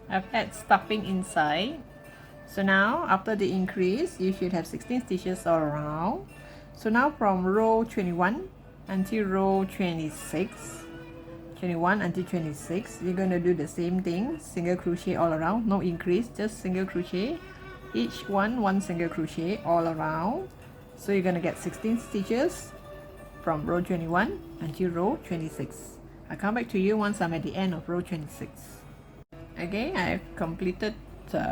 I've added stuffing inside. So now after the increase, you should have 16 stitches all around. So now from row 21 until row 26, 21 until 26, you're going to do the same thing, single crochet all around, no increase, just single crochet, each one single crochet all around. So you're going to get 16 stitches from row 21 until row 26. I'll come back to you once I'm at the end of row 26. Okay, I've completed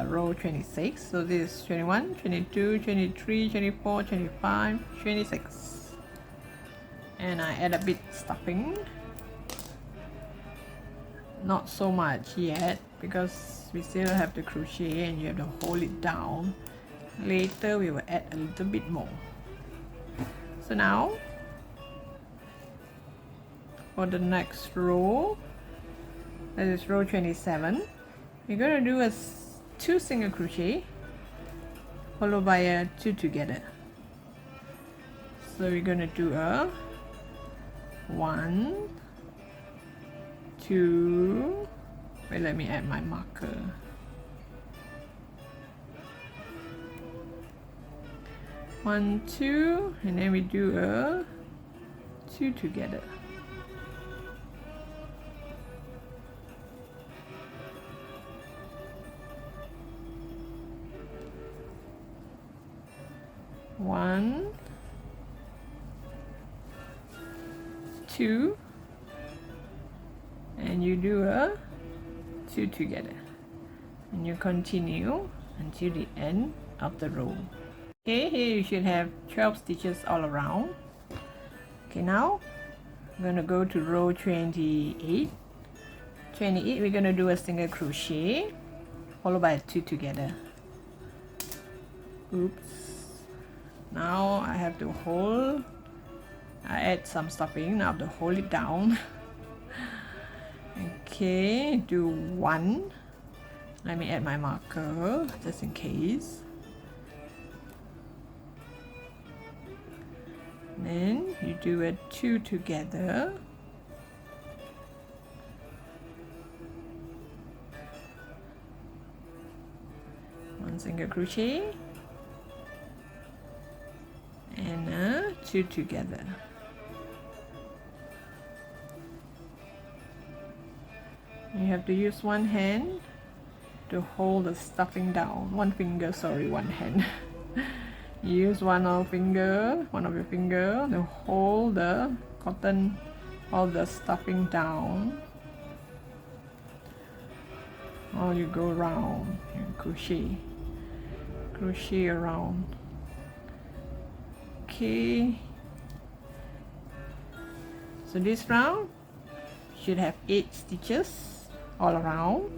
row 26. So this is 21, 22, 23, 24, 25, 26. And I add a bit stuffing. Not so much yet because we still have the crochet and you have to hold it down. Later we will add a little bit more. So now for the next row, that is row 27, we're going to do a 2 single crochet followed by a 2 together. So we're going to do a 1, 2, wait, let me add my marker. 1, 2, and then we do a 2 together. One, 2, and you do a 2 together, and you continue until the end of the row. Okay, here you should have 12 stitches all around. Okay, now I'm going to go to row 28. 28, we're going to do a single crochet followed by a 2 together. Oops. Now I have to hold, I add some stuffing, now I have to hold it down. Okay, do 1. Let me add my marker just in case. Then you do a 2 together. One single crochet and a 2 together. You have to use one hand to hold the stuffing down. One finger, sorry, one hand. You use one of your finger to hold the cotton, hold the stuffing down. Or you go around and crochet around. Okay. So this round should have 8 stitches all around.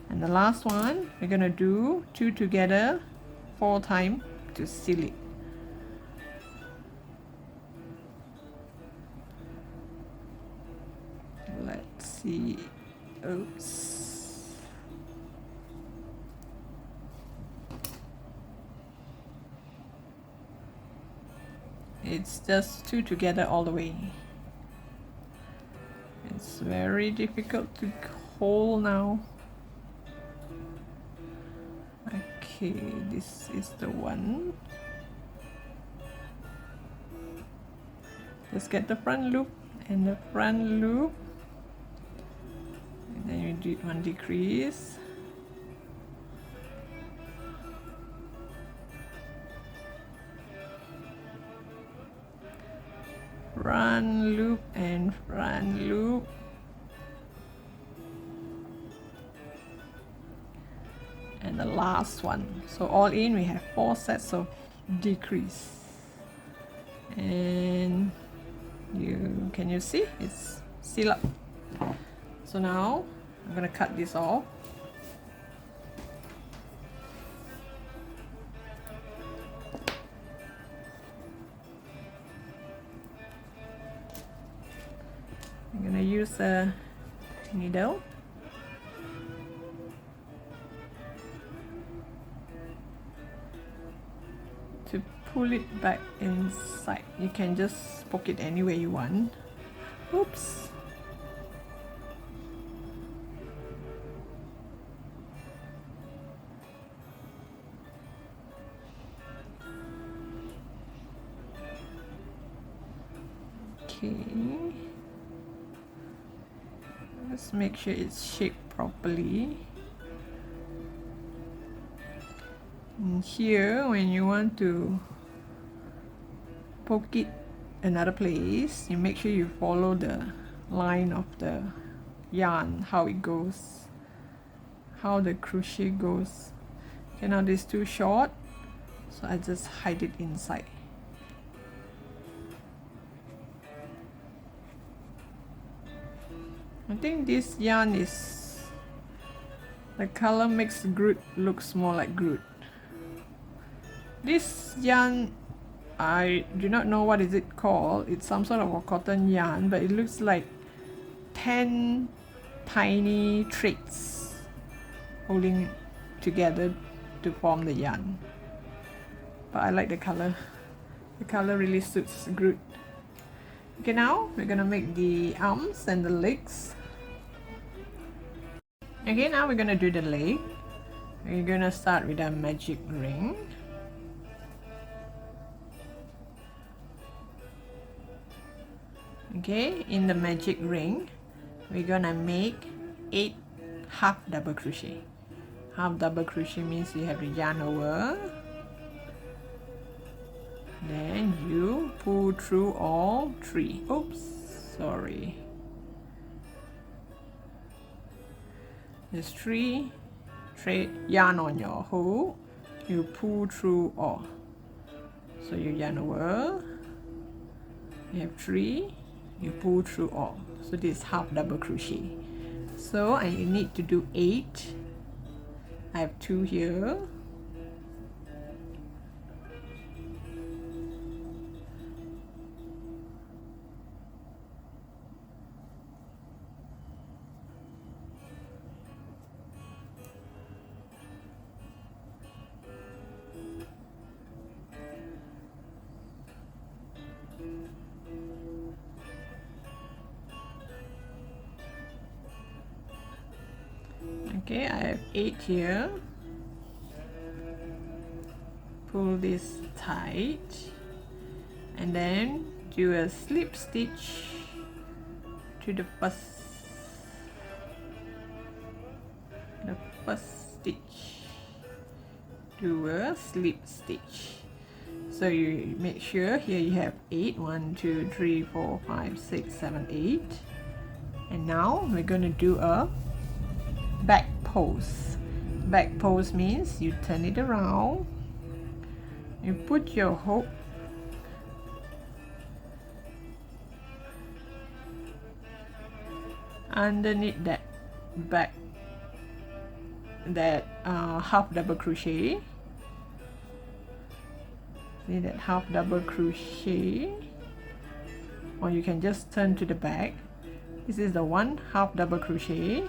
And the last one, we're gonna do 2 together 4 times to seal it. Let's see. Oops. It's just 2 together all the way. It's very difficult to hold now. Okay, this is the one. Just get the front loop and the front loop, and then you do one decrease. Front loop and front loop. And the last one. So all in we have 4 sets of decrease. And can you see? It's sealed up. So now I'm gonna cut this off. I'm gonna use a needle. To pull it back inside. You can just poke it any way you want. Oops. Let's make sure it's shaped properly. And here, when you want to poke it another place, you make sure you follow the line of the yarn, how it goes, how the crochet goes. Okay, now this is too short, so I just hide it inside. I think this yarn is, the color makes Groot looks more like Groot. This yarn, I do not know what is it called. It's some sort of a cotton yarn, but it looks like 10 tiny threads holding together to form the yarn. But I like the color. The color really suits Groot. Okay, now we're gonna make the arms and the legs. Okay, now we're gonna do the leg. We're gonna start with a magic ring. Okay, in the magic ring, we're gonna make 8 half double crochet. Half double crochet means you have the yarn over, then you pull through all 3. Oops, sorry. There's 3 thread yarn on your hook. You pull through all. So you yarn over. You have 3. You pull through all. So this is half double crochet. So I need to do 8. I have 2 here. Okay, I have 8 here. Pull this tight and then do a slip stitch to the first stitch. Do a slip stitch. So you make sure here you have 8. 1, 2, 3, 4, 5, 6, 7, 8. And now we're going to do a back pose. Back pose means you turn it around, you put your hook underneath that back, that half double crochet. See that half double crochet, or you can just turn to the back. This is the one half double crochet.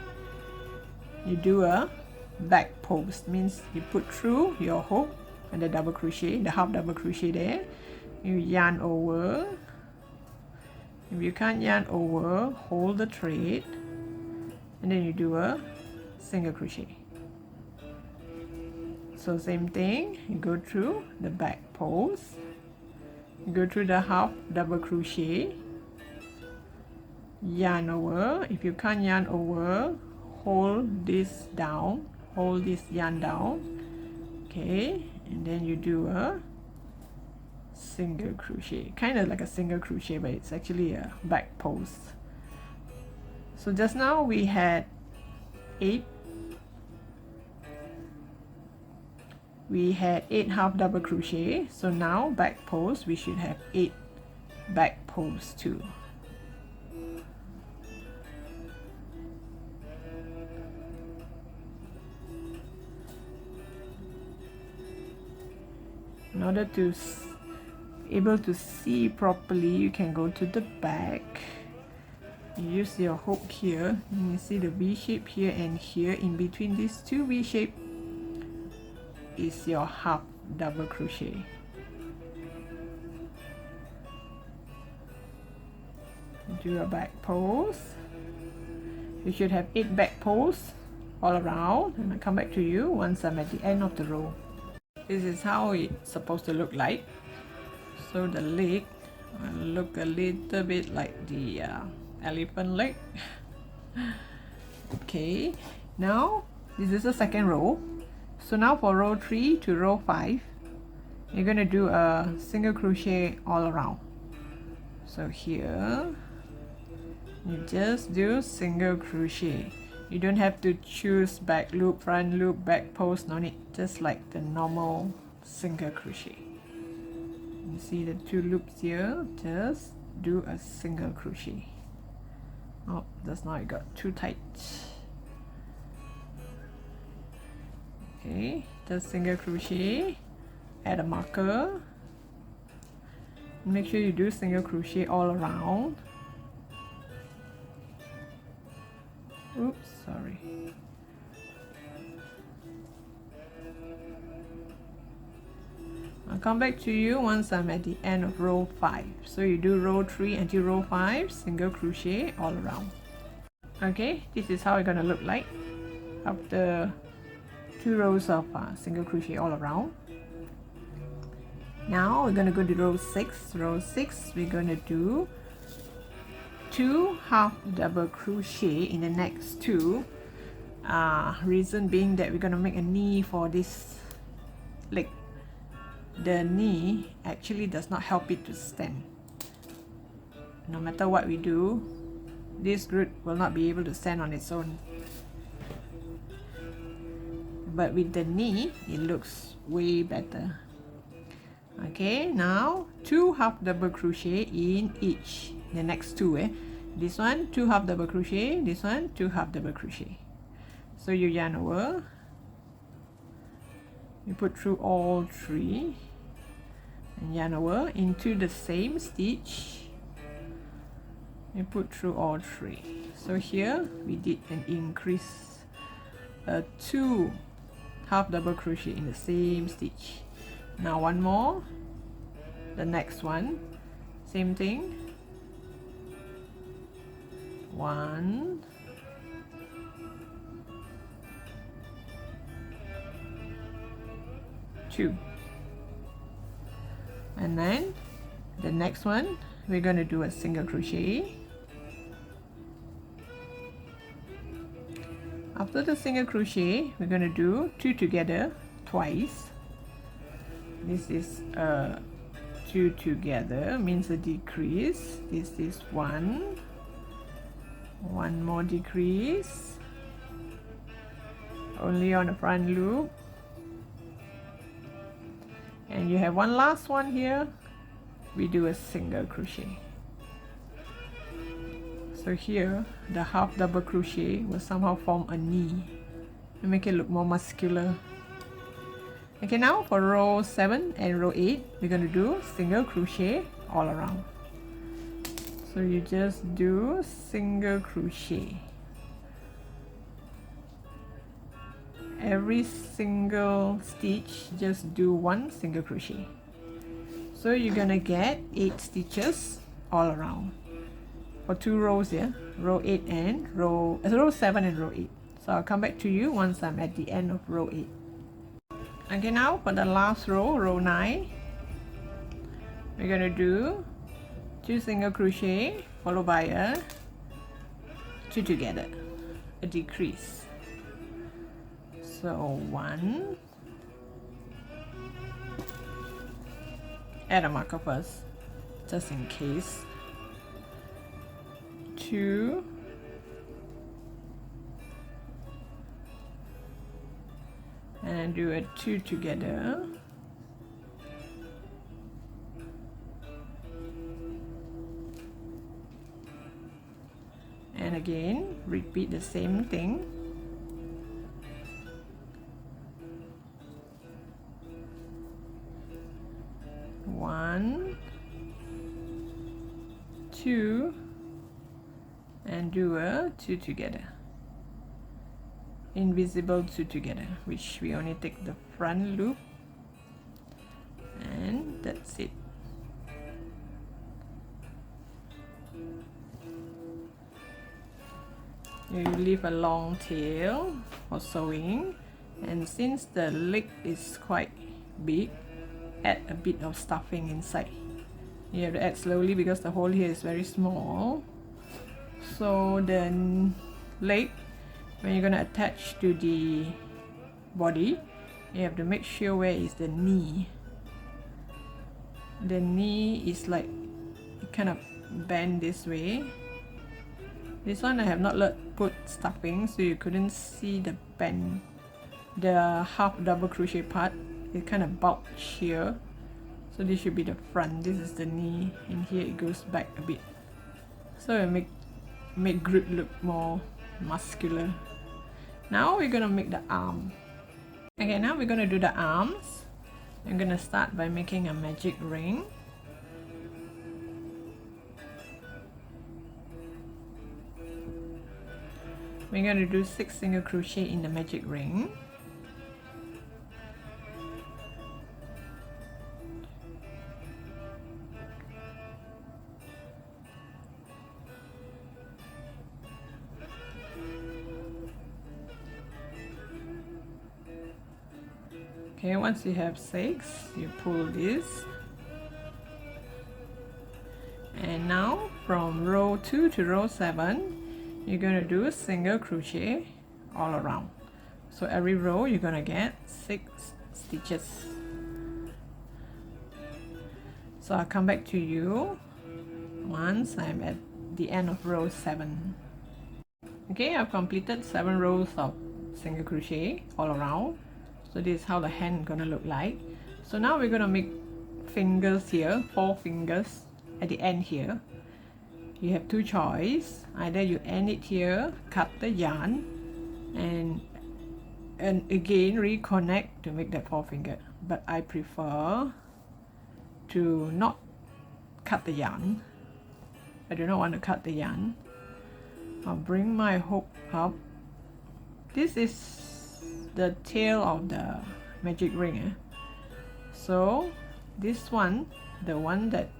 You do a back pose, means you put through your hook and the double crochet, the half double crochet there. You yarn over. If you can't yarn over, hold the thread and then you do a single crochet. So same thing, you go through the back pose, you go through the half double crochet, yarn over. If you can't yarn over, hold this down, hold this yarn down, okay, and then you do a single crochet, kind of like a single crochet, but it's actually a back pose. So just now we had 8 half double crochet, so now back pose we should have 8 back pose too. In order to able to see properly, you can go to the back. You use your hook here, and you see the V shape here and here. In between these 2 V shape is your half double crochet. Do a back pose. You should have 8 back pose all around, and I'll come back to you once I'm at the end of the row. This is how it's supposed to look like. So the leg, look a little bit like the elephant leg. Okay, now this is the second row. So now for row 3 to row 5, you're going to do a single crochet all around. So here you just do single crochet. You don't have to choose back loop, front loop, back post, no need, just like the normal single crochet. You see the 2 loops here, just do a single crochet. Oh, that's now it got too tight. Okay, just single crochet, add a marker, make sure you do single crochet all around. Oops, sorry. I'll come back to you once I'm at the end of row 5. So you do row 3 until row 5, single crochet all around. Okay, this is how it's gonna look like after 2 rows of single crochet all around. Now we're gonna go to row 6. Row 6, we're gonna do 2 half double crochet in the next 2. Reason being that we're gonna make a knee for this leg. The knee actually does not help it to stand. No matter what we do, this Groot will not be able to stand on its own. But with the knee, it looks way better. Okay, now 2 half double crochet in each. The next 2, this one 2 half double crochet, this one 2 half double crochet. So you yarn over, you put through all 3 and yarn over into the same stitch. You put through all 3. So here we did an increase, 2 half double crochet in the same stitch. Now one more, the next one, same thing, 1, 2, and then the next one we're going to do a single crochet. After the single crochet, we're going to do 2 together twice. This is 2 together, means a decrease. This is 1 more decrease, only on the front loop, and you have one last one here. We do a single crochet. So here the half double crochet will somehow form a knee and make it look more muscular. Okay, now for row 7 and row 8, we're going to do single crochet all around. So you just do single crochet. Every single stitch, just do 1 single crochet. So you're gonna get 8 stitches all around for 2 rows here, row 8 and row 7 and row 8. So I'll come back to you once I'm at the end of row 8. Okay, now for the last row, row 9, we're gonna do 2 single crochet followed by a 2 together, a decrease. So 1, add a marker first, just in case. 2, and do a 2 together. And again, repeat the same thing. 1, 2, and do a 2 together. Invisible 2 together, which we only take the front loop, and that's it. You leave a long tail for sewing, and since the leg is quite big, add a bit of stuffing inside. You have to add slowly because the hole here is very small. So then leg, when you're gonna attach to the body, you have to make sure where is the knee. The knee is like kind of bend this way. This one I have not put stuffing, so you couldn't see the bend, the half double crochet part. It kind of bulged here, so this should be the front. This is the knee, and here it goes back a bit, so it make Groot look more muscular. Now we're gonna make the arm. Okay, now we're gonna do the arms. I'm gonna start by making a magic ring. We're going to do 6 single crochet in the magic ring. Okay, once you have 6, you pull this. And now from row 2 to row 7, you're going to do a single crochet all around. So every row you're going to get 6 stitches. So I'll come back to you once I'm at the end of row 7. Okay, I've completed 7 rows of single crochet all around. So this is how the hand is going to look like. So now we're going to make fingers here, 4 fingers at the end here. You have 2 choices. Either you end it here, cut the yarn, and again reconnect to make that 4 finger. But I prefer to not cut the yarn. I do not want to cut the yarn. I'll bring my hook up. This is the tail of the magic ring. So this one, the one that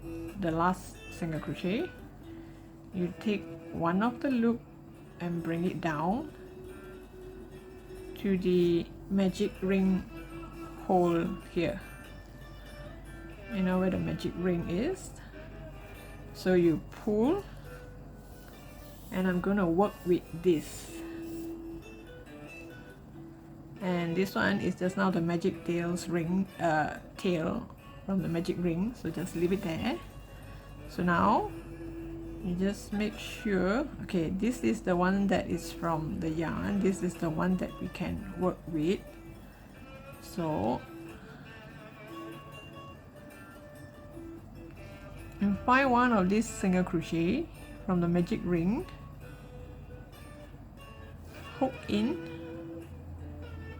the last single crochet, you take one of the loop and bring it down to the magic ring hole here. You know where the magic ring is? So you pull, and I'm gonna work with this. And this one is just now the magic tails ring, tail from the magic ring, so just leave it there. So now you just make sure, okay, this is the one that is from the yarn, this is the one that we can work with. So and find one of these single crochet from the magic ring, hook in,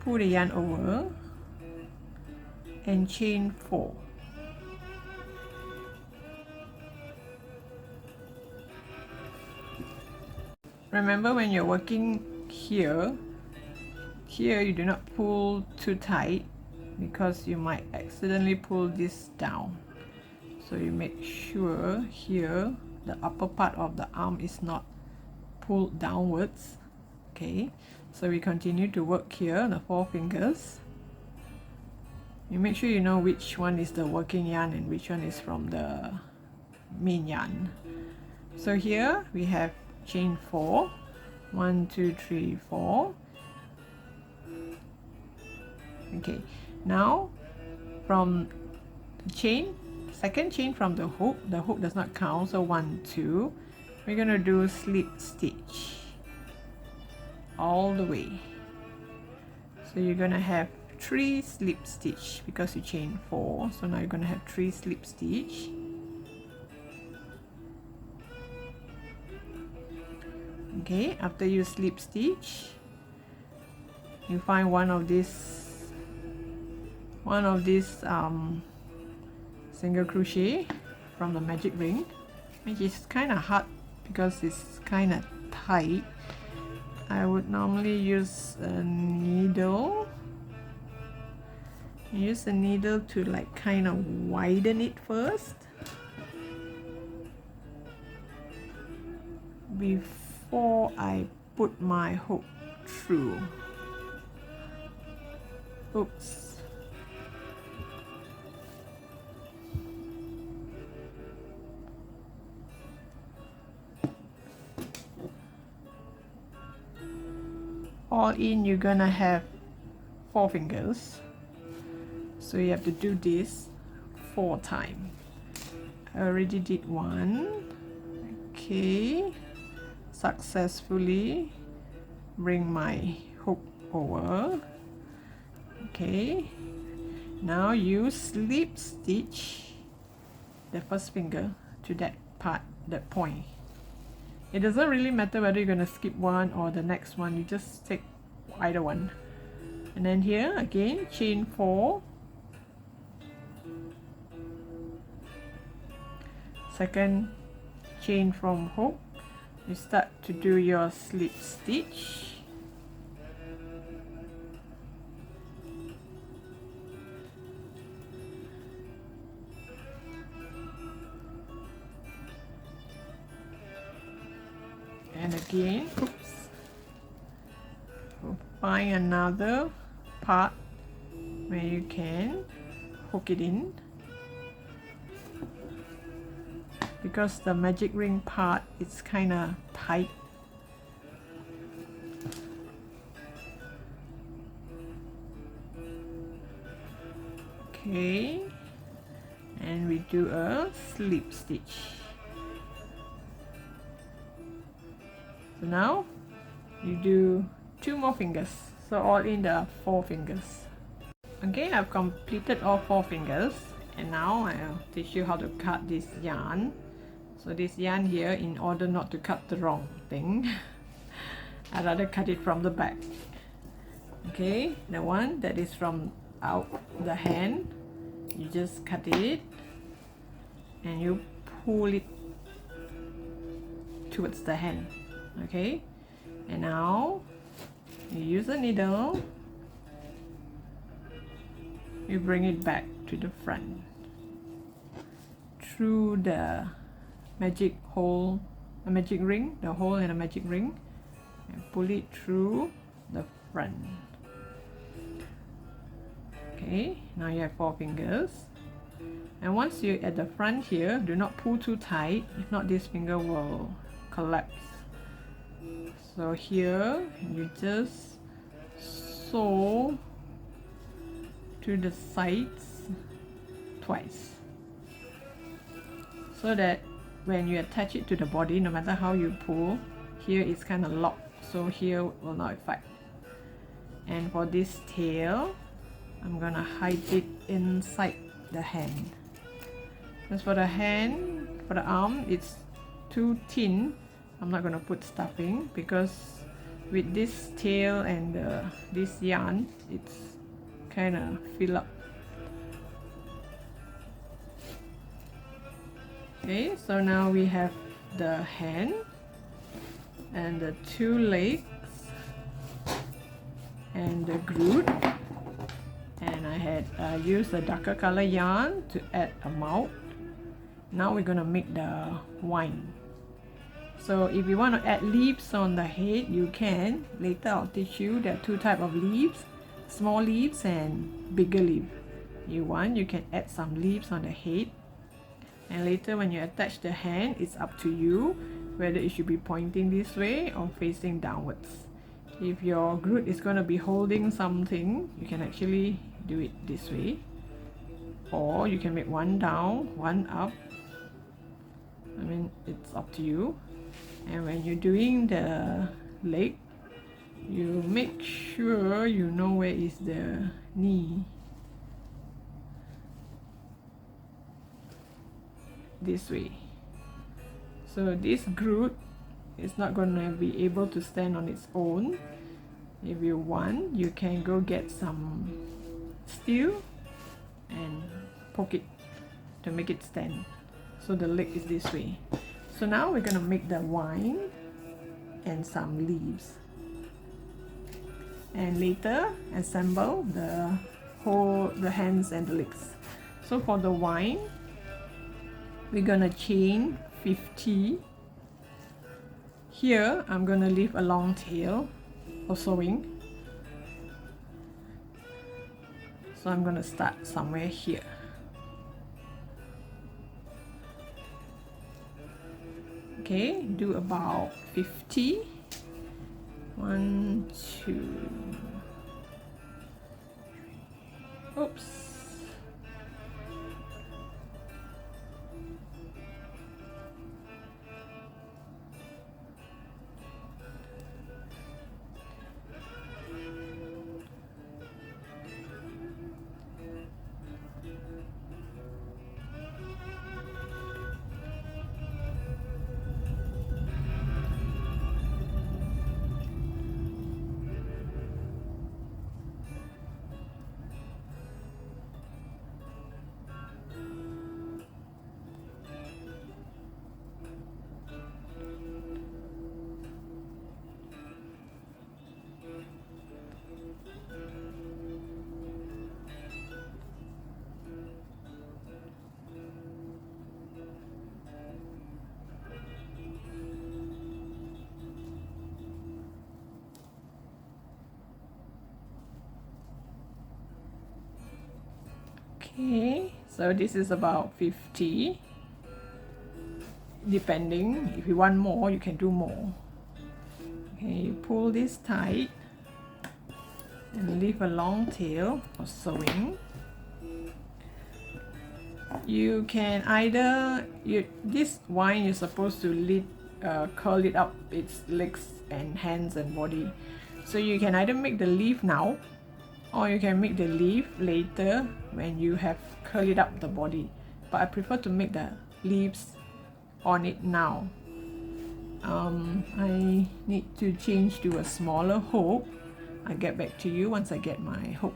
pull the yarn over, and chain 4. Remember, when you're working here you do not pull too tight because you might accidentally pull this down. So you make sure here the upper part of the arm is not pulled downwards. Okay, so we continue to work here, the 4 fingers. You make sure you know which one is the working yarn and which one is from the main yarn. So here we have chain 4, 1 2 3 4. Okay, now from the chain, second chain from the hook does not count, so 1 2, we're gonna do slip stitch all the way. So you're gonna have 3 slip stitch because you chain 4, so now you're gonna have 3 slip stitch. Okay, after you slip stitch, you find one of these single crochet from the magic ring, which is kind of hard because it's kind of tight. I would normally use a needle. Use a needle to like kind of widen it first before I put my hook through. Oops. all in you're gonna have 4 fingers, so you have to do this 4 times. I already did one. Okay, successfully bring my hook over. Okay, now you slip stitch the first finger to that part, that point. It doesn't really matter whether you're going to skip one or the next one, you just take either one. And then here again, chain 4, second chain from hook, you start to do your slip stitch. And again, oops, find another part where you can hook it in, because the magic ring part is kind of tight. Okay, and we do a slip stitch. So now you do 2 more fingers, so all in there are 4 fingers. Okay, I've completed all 4 fingers, and now I'll teach you how to cut this yarn. So this yarn here, in order not to cut the wrong thing, I'd rather cut it from the back. Okay, the one that is from out the hand, you just cut it and you pull it towards the hand. Okay, and now you use a needle, you bring it back to the front through the magic hole, a magic ring, the hole in a magic ring, and pull it through the front. Okay, now you have 4 fingers, and once you're at the front here, do not pull too tight, if not this finger will collapse. So here you just sew to the sides twice, so that when you attach it to the body, no matter how you pull, here it's kind of locked, so here will not affect. And for this tail, I'm gonna hide it inside the hand. As for the hand, for the arm, it's too thin. I'm not gonna put stuffing, because with this tail and this yarn, it's kind of fill up. Okay, so now we have the hand and the 2 legs and the Groot, and I had used a darker color yarn to add a mouth. Now we're gonna make the wine. So if you want to add leaves on the head, you can. Later I'll teach you there are 2 types of leaves, small leaves and bigger leaf. You want, you can add some leaves on the head, and later when you attach the hand, it's up to you whether it should be pointing this way or facing downwards. If your Groot is going to be holding something, you can actually do it this way, or you can make one down, one up. I mean, it's up to you. And when you're doing the leg, you make sure you know where is the knee. This way. So this Groot is not going to be able to stand on its own. If you want, you can go get some steel and poke it to make it stand. So the leg is this way. So now we're going to make the wine and some leaves, and later assemble the hands and the legs. So for the wine, we're going to chain 50. Here I'm going to leave a long tail for sewing. So I'm going to start somewhere here. Okay, do about 50, 1, 2. Oops. Okay, so this is about 50. Depending, if you want more, you can do more. Okay, you pull this tight and leave a long tail for sewing. You can either, this vine you're supposed to curl it up its legs and hands and body. So you can either make the leaf now, or you can make the leaf later when you have curled it up the body. But I prefer to make the leaves on it now. I need to change to a smaller hook. I'll get back to you once I get my hook.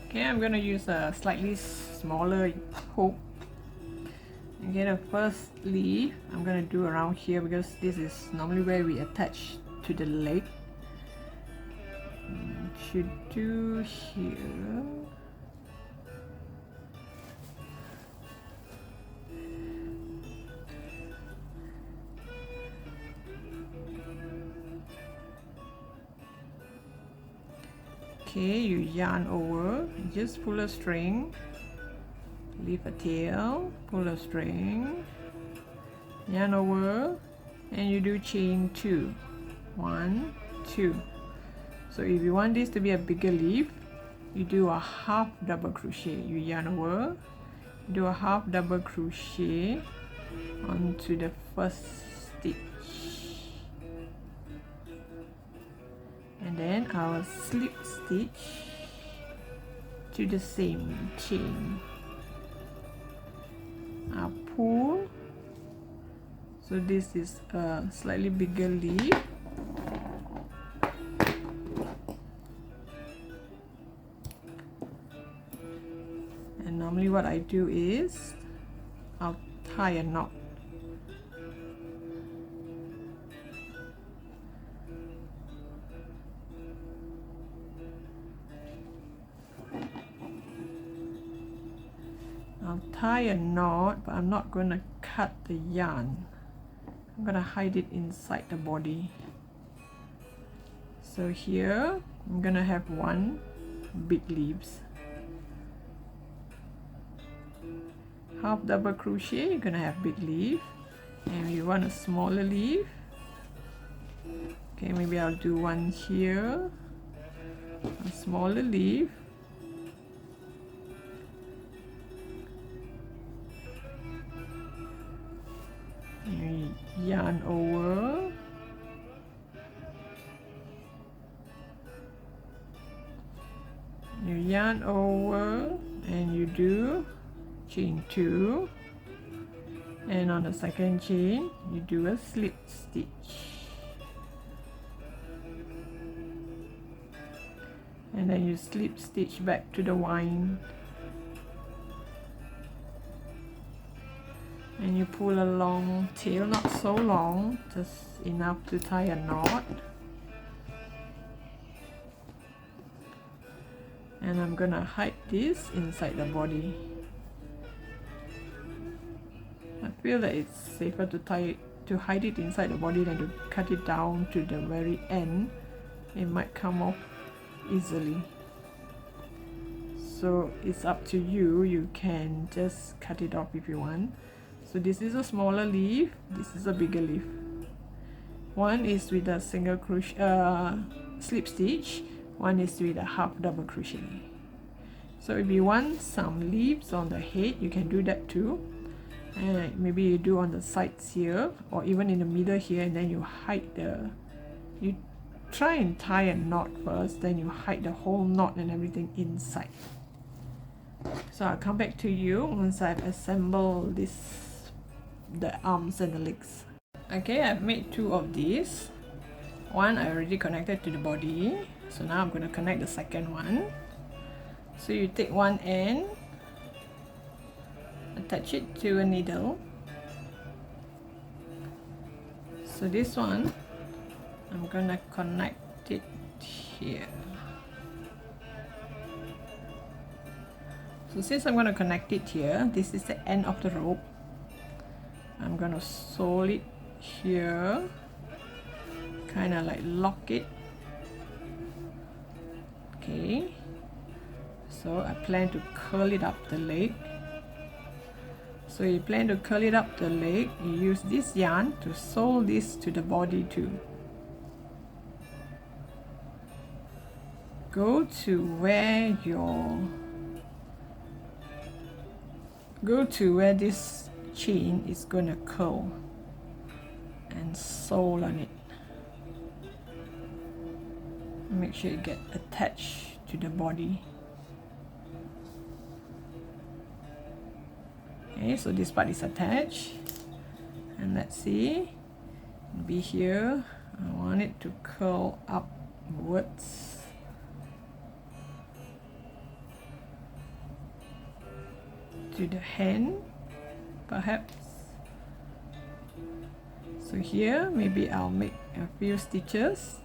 Okay, I'm gonna use a slightly smaller hook. Okay, the first leaf I'm gonna do around here because this is normally where we attach to the leg. Should do here. Okay, you yarn over, just pull a string, leave a tail, pull a string, yarn over, and you do chain 2. 1, 2. So if you want this to be a bigger leaf, you do a half double crochet. You yarn over, do a half double crochet onto the first stitch, and then I'll slip stitch to the same chain. I'll pull, so this is a slightly bigger leaf. And normally what I do is I'll tie a knot. I'll tie a knot, but I'm not going to cut the yarn. I'm going to hide it inside the body. So here I'm going to have one big leaves. Half double crochet, you're going to have big leaf. And you want a smaller leaf. Okay, maybe I'll do one here. A smaller leaf. And you yarn over. You yarn over and you do chain 2, and on the second chain you do a slip stitch, and then you slip stitch back to the vine, and you pull a long tail, not so long, just enough to tie a knot. And I'm gonna hide this inside the body. I feel that it's safer to hide it inside the body than to cut it down to the very end. It might come off easily. So it's up to you. You can just cut it off if you want. So this is a smaller leaf, this is a bigger leaf. One is with a single crochet slip stitch, one is with a half double crochet. So if you want some leaves on the head, you can do that too. And maybe you do on the sides here, or even in the middle here, and then you hide you try and tie a knot first, then you hide the whole knot and everything inside. So I'll come back to you once I've assembled the arms and the legs. Okay, I've made two of these. One I already connected to the body, so now I'm going to connect the second one. So you take one end, attach it to a needle. So this one, I'm going to connect it here. So since I'm going to connect it here, this is the end of the rope. I'm going to sew it here, kind of like lock it. Okay, so I plan to curl it up the leg. So you plan to curl it up the leg, you use this yarn to sew this to the body too. Go to where this chain is going to curl and sew on it. Make sure you get attached to the body. Okay, so this part is attached, and let's see, be here. I want it to curl upwards. To the hand, perhaps. So here, maybe I'll make a few stitches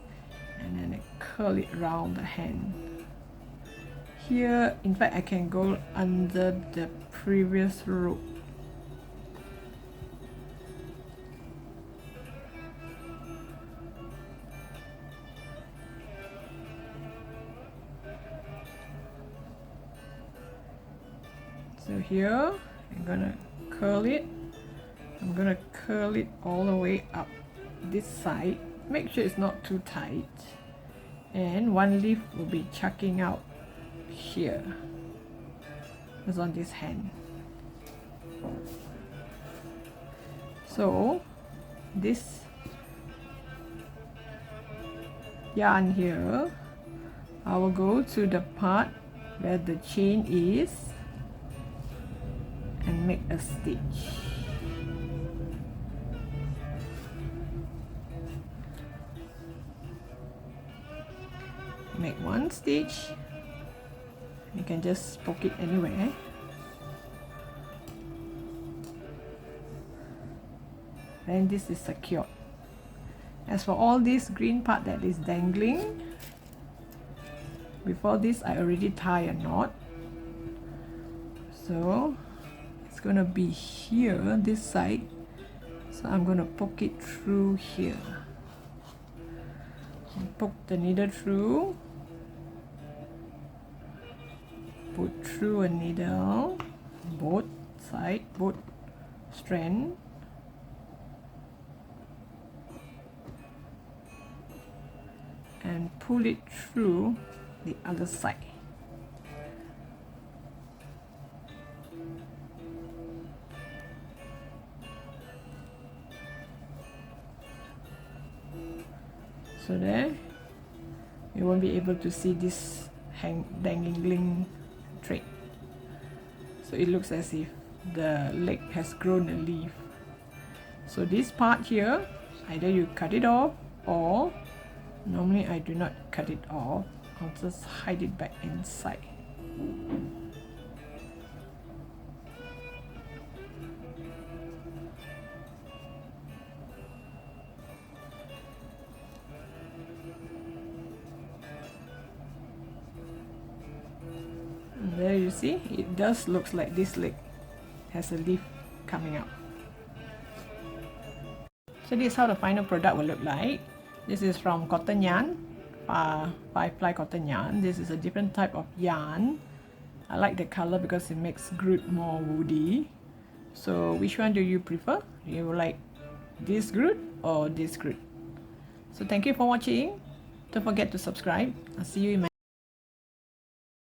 and then I curl it around the hand. Here, in fact, I can go under the previous rope. So here, I'm gonna curl it. I'm gonna curl it all the way up this side. Make sure it's not too tight. And one leaf will be chucking out here. It's on this hand. So this yarn here, I will go to the part where the chain is and make a stitch. Make one stitch. You can just poke it anywhere. Then this is secured. As for all this green part that is dangling, before this I already tie a knot. So it's gonna be here, this side. So I'm gonna poke it through here. And poke the needle through. Put through a needle, both side, both strand. And pull it through the other side. So there, you won't be able to see this dangling thread. So it looks as if the leg has grown a leaf. So this part here, either you cut it off, or normally I do not cut it off. I'll just hide it back inside. And there you see, it does looks like this leg has a leaf coming out. So this is how the final product will look like. This is from cotton yarn, 5-ply cotton yarn. This is a different type of yarn. I like the color because it makes Groot more woody. So which one do you prefer? You like this Groot or this Groot? So thank you for watching. Don't forget to subscribe. I'll see you in my